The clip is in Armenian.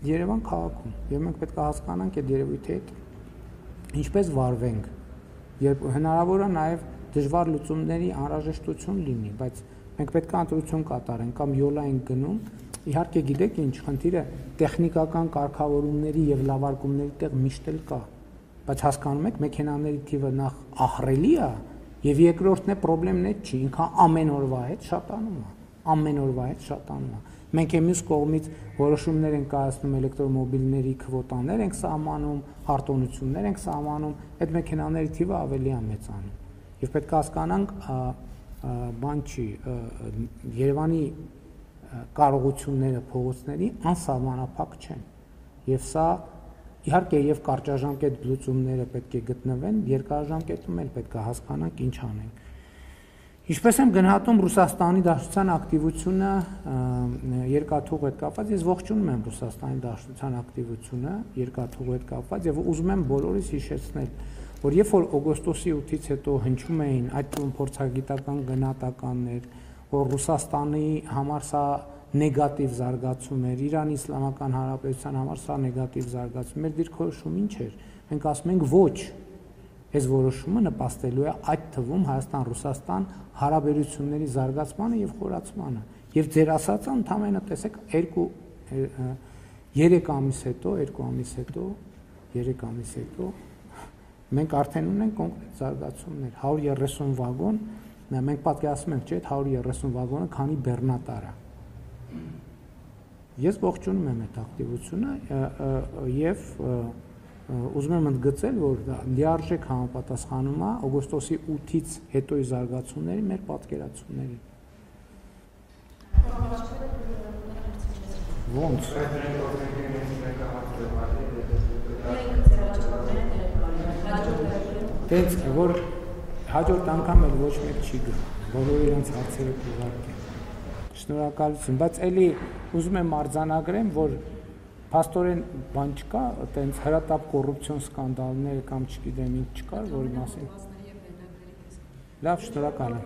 Երևան քաղաքում, եւ մենք պետք է հասկանանք այդ երևույթի հետ ինչպես վարվենք, երբ հնարավոր է նաեւ դժվար լուծումների անհրաժեշտություն լինի, բայց մենք պետք է ընտրություն կատարենք կամ յոլա ենք գնում, իհարկե գիտեք ինչ, խնդիրը տեխնիկական կարգավորումների եւ լավարկումների տեղ միշտ էլ կա, բայց հասկանում եք, մեքենաների թիվը նախ ահռելի է եւ երկրորդն է խնդիրն է չի, ինքան ամեն օրվա հետ շատանում է, Մենք մյուս կողմից որոշումներ ենք կայացնում էլեկտրոմոբիլների քվոտաներ ենք սահմանում, արտոնություններ ենք սահմանում, այդ մեքենաների թիվը ավելի է մեծանում։ Եվ պետք է հասկանանք, բան չի, Երևանի կարողությունները փողոցների անսահմանափակ չեն։ Եվ սա իհարկե եւ կարճաժամկետ լուծումները պետք է գտնվեն, երկարաժամկետում էլ պետք է հասկանանք ինչ անենք։ Ինչպես եմ գնահատում Ռուսաստանի Դաշնության ակտիվությունը երկաթուղու հետ կապված, ես ողջունում եմ Ռուսաստանի Դաշնության ակտիվությունը երկաթուղու հետ կապված եւ ուզում եմ բոլորիս հիշեցնել, որ երբ որ օգոստոսի 8-ից հետո հնչում էին այդ փորձագիտական գնահատականներ, որ Ռուսաստանի համար սա նեգատիվ զարգացում էր, Իրանի Իսլամական Հանրապետության համար սա նեգատիվ զարգացում էր, դիրքորոշում ինչ էր։ Մենք ասում ենք ոչ, այս որոշումը նպաստելու է այդ թվում Հայաստան-Ռուսաստան հարաբերությունների զարգացմանը եւ խորացմանը։ Եվ ձեր ասածը ընդհանրապես տեսեք 3 ամիս հետո մենք արդեն ունենք կոնկրետ զարգացումներ, 130 վագոն, մենք պատկերացնում ենք, չէ՞, 130 վագոնը քանի բեռնատար է։ Ես ողջունում եմ այդ ակտիվությունը եւ ուզում եմ ընդգծել, որ դա լիարժեք համապատասխանում է օգոստոսի 8-ից հետոյի զարգացումների մեր պատկերացումներին։ Ոնց։ Դենց որ հաջորդ անգամ էլ ոչ մեկ չի գա, բոլորը իրենց հարցերը կուղարկեն։ Շնորհակալություն, բայց էլի ուզում եմ արձանագրեմ, որ փաստորեն բան չկա, այտենց հրատապ կոռուպցիոն սկանդալներ կամ չգիտեմ ինչ չկար, որի մասին։ Լավ, շնորհակալ եմ։